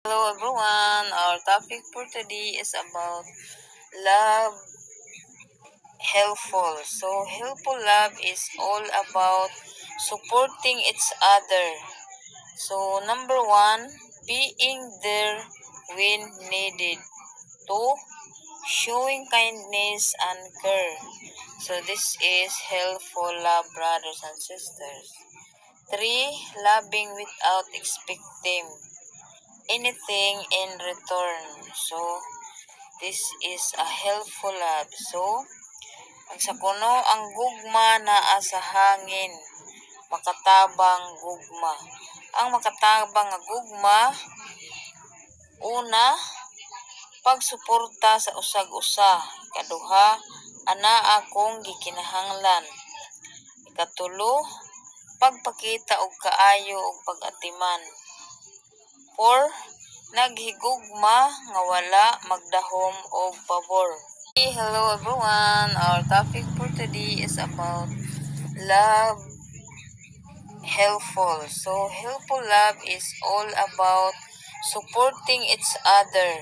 Hello everyone, our topic for today is about love helpful. So helpful love is all about supporting each other. So number one, being there when needed. Two, showing kindness and care. So this is helpful love, brothers and sisters. Three, loving without expecting anything in return. So this is a helpful love. So, ang sa kuno ang gugma naa sa hangin, makatabang gugma. Ang makatabang nga gugma, una, pagsuporta sa usag-usa. Ikaduha, ana akong gikinahanglan. Ikatulo, pagpakita og kaayo og pag-atiman. 4. Naghigugma nga wala magdahom og pabor. Hello everyone, our topic for today is about love helpful. So helpful love is all about supporting each other.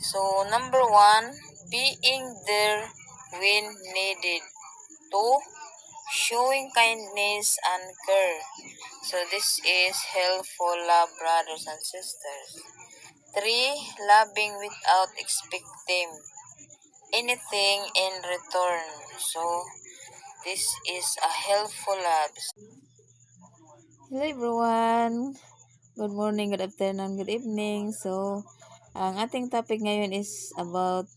So number one, being there when needed. Two, showing kindness and care. So this is helpful love, brothers and sisters. 3. Loving without expecting anything in return. So this is a helpful love. Hello everyone! Good morning, good afternoon, good evening. So, ang ating topic ngayon is about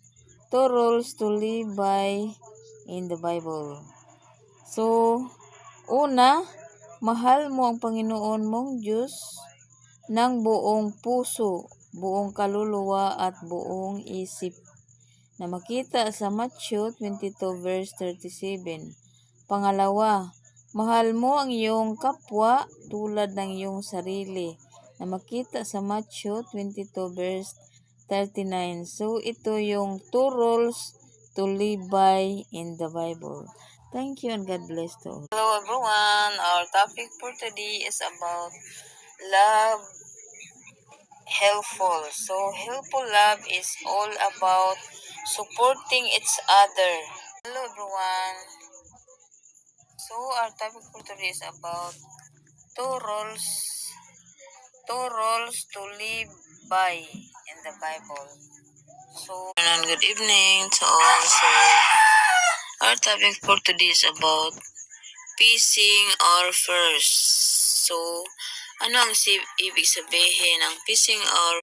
two rules to live by in the Bible. So, una, mahal mo ang Panginoon mong Diyos ng buong puso, buong kaluluwa at buong isip, na makita sa Matthew 22 verse 37. Pangalawa, mahal mo ang iyong kapwa tulad ng iyong sarili, na makita sa Matthew 22 verse 39. So, ito yung two rules to live by in the Bible. Thank you and God bless to all. Hello everyone, our topic for today is about love helpful. So helpful love is all about supporting each other. Hello everyone. So our topic for today is about two roles to live by in the Bible. So and good evening to all. So our topic for today is about pissing or first. So ano ang ibig sabihin ng pissing or